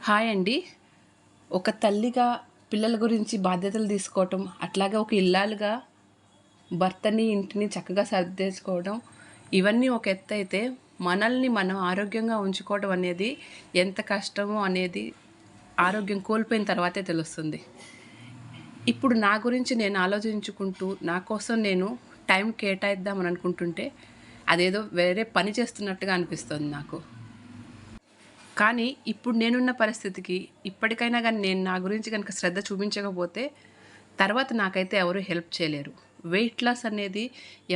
Hi అండి. ఒక తల్లిగా పిల్లల గురించి బాధ్యతలు తీసుకోవటం, అట్లాగే ఒక ఇల్లాలుగా భర్తని, ఇంటిని చక్కగా సర్దేసుకోవడం, ఇవన్నీ ఒక ఎత్తైతే, మనల్ని మనం ఆరోగ్యంగా ఉంచుకోవడం అనేది ఎంత కష్టమో అనేది ఆరోగ్యం కోల్పోయిన తర్వాతే తెలుస్తుంది. ఇప్పుడు నా గురించి నేను ఆలోచించుకుంటూ, నా కోసం నేను టైం కేటాయిద్దామని అనుకుంటుంటే, అదేదో వేరే పని చేస్తున్నట్టుగా అనిపిస్తుంది నాకు. కానీ ఇప్పుడు నేనున్న పరిస్థితికి ఇప్పటికైనా కానీ నేను నా గురించి కనుక శ్రద్ధ చూపించకపోతే తర్వాత నాకైతే ఎవరు హెల్ప్ చేయలేరు. వెయిట్ లాస్ అనేది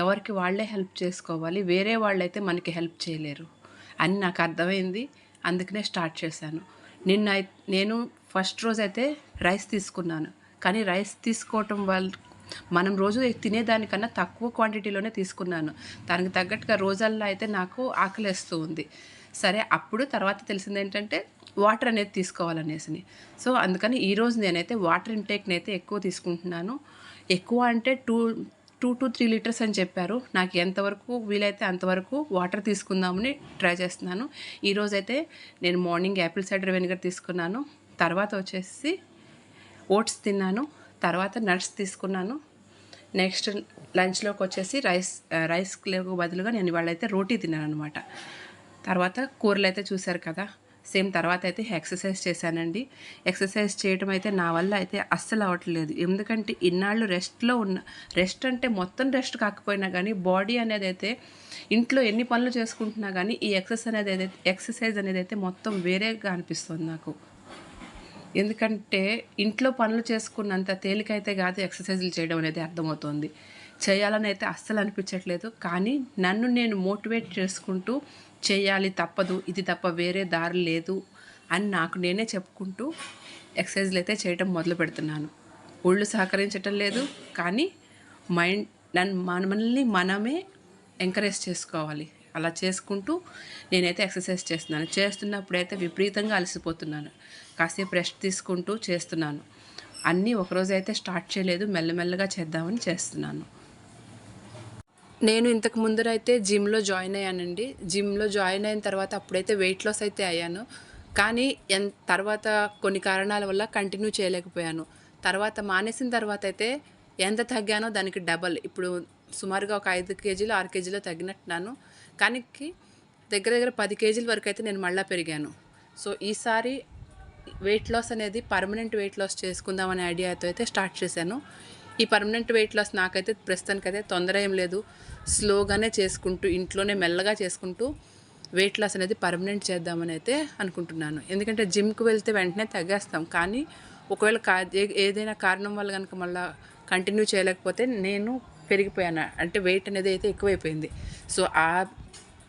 ఎవరికి వాళ్ళే హెల్ప్ చేసుకోవాలి. వేరే వాళ్ళైతే మనకి హెల్ప్ చేయలేరు అని నాకు అర్థమైంది. అందుకనే స్టార్ట్ చేశాను. నేను ఫస్ట్ రోజైతే రైస్ తీసుకున్నాను. కానీ రైస్ తీసుకోవటం వల్ల మనం రోజు తినేదానికన్నా తక్కువ క్వాంటిటీలోనే తీసుకున్నాను. దానికి తగ్గట్టుగా రోజల్లా అయితే నాకు ఆకలేస్తూ ఉంది. సరే అప్పుడు తర్వాత తెలిసిందేంటంటే వాటర్ అనేది తీసుకోవాలనేసి. సో అందుకని ఈరోజు నేనైతే వాటర్ ఇంటేక్ని అయితే ఎక్కువ తీసుకుంటున్నాను. ఎక్కువ అంటే 2 to 3 లీటర్స్ అని చెప్పారు. నాకు ఎంతవరకు వీలైతే అంతవరకు వాటర్ తీసుకుందామని ట్రై చేస్తున్నాను. ఈరోజైతే నేను మార్నింగ్ యాపిల్ సైడర్ వెనిగర్ తీసుకున్నాను. తర్వాత వచ్చేసి ఓట్స్ తిన్నాను. తర్వాత నట్స్ తీసుకున్నాను. నెక్స్ట్ లంచ్లోకి వచ్చేసి రైస్కి బదులుగా నేను ఇవాళైతే రోటీ తిన్నాను అనమాట. తర్వాత కూరలు అయితే చూశారు కదా. సేమ్ తర్వాత అయితే ఎక్సర్సైజ్ చేశానండి. ఎక్సర్సైజ్ చేయడం అయితే నా వల్ల అయితే అస్సలు అవ్వట్లేదు. ఎందుకంటే ఇన్నాళ్ళు రెస్ట్లో ఉన్న, రెస్ట్ అంటే మొత్తం రెస్ట్ కాకపోయినా కానీ బాడీ అనేది అయితే ఇంట్లో ఎన్ని పనులు చేసుకుంటున్నా కానీ ఈ ఎక్సర్సైజ్ అనేది అయితే మొత్తం వేరేగా అనిపిస్తుంది నాకు. ఎందుకంటే ఇంట్లో పనులు చేసుకున్నంత తేలికైతే కాదు ఎక్సర్సైజులు చేయడం అనేది అర్థమవుతుంది. చేయాలని అయితే అస్సలు అనిపించట్లేదు. కానీ నన్ను నేను మోటివేట్ చేసుకుంటూ చేయాలి, తప్పదు, ఇది తప్ప వేరే దారి లేదు అని నాకు నేనే చెప్పుకుంటూ ఎక్సర్సైజులు అయితే చేయడం మొదలు పెడుతున్నాను. ఒళ్ళు సహకరించటం లేదు, కానీ మనల్ని మనమే ఎంకరేజ్ చేసుకోవాలి. అలా చేసుకుంటూ నేనైతే ఎక్సర్సైజ్ చేస్తున్నప్పుడైతే విపరీతంగా అలసిపోతున్నాను. కాసేపు రెస్ట్ తీసుకుంటూ చేస్తున్నాను. అన్నీ ఒకరోజు అయితే స్టార్ట్ చేయలేదు, మెల్లమెల్లగా చేద్దామని చేస్తున్నాను. నేను ఇంతకు ముందరైతే జిమ్లో జాయిన్ అయ్యానండి. జిమ్లో జాయిన్ అయిన తర్వాత అప్పుడైతే వెయిట్ లాస్ అయితే అయ్యాను. కానీ తర్వాత కొన్ని కారణాల వల్ల కంటిన్యూ చేయలేకపోయాను. తర్వాత మానేసిన తర్వాత అయితే ఎంత తగ్గానో దానికి డబల్, ఇప్పుడు సుమారుగా ఒక 5 కేజీలు 6 కేజీలు తగ్గినట్టున్నాను. కానీ దగ్గర దగ్గర 10 కేజీల వరకు అయితే నేను మళ్ళీ పెరిగాను. సో ఈసారి వెయిట్ లాస్ అనేది పర్మనెంట్ వెయిట్ లాస్ చేసుకుందామనే ఐడియాతో అయితే స్టార్ట్ చేశాను. ఈ పర్మనెంట్ వెయిట్ లాస్ నాకైతే ప్రస్తుతానికైతే తొందర ఏం లేదు. స్లోగానే చేసుకుంటూ, ఇంట్లోనే మెల్లగా చేసుకుంటూ వెయిట్ లాస్ అనేది పర్మనెంట్ చేద్దామని అయితే అనుకుంటున్నాను. ఎందుకంటే జిమ్కి వెళ్తే వెంటనే తగ్గేస్తాం. కానీ ఒకవేళ ఏదైనా కారణం వల్ల కనుక మళ్ళీ కంటిన్యూ చేయలేకపోతే నేను పెరిగిపోయాను, అంటే వెయిట్ అనేది అయితే ఎక్కువైపోయింది. సో ఆ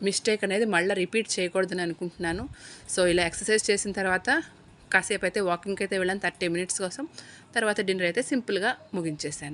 మిస్టేక్ అనేది మళ్ళీ రిపీట్ చేయకూడదని అనుకుంటున్నాను. సో ఇలా ఎక్సర్సైజ్ చేసిన తర్వాత కాసేపు అయితే వాకింగ్కి అయితే వెళ్ళాను 30 మినిట్స్ కోసం. తర్వాత డిన్నర్ అయితే సింపుల్గా ముగించేశాను.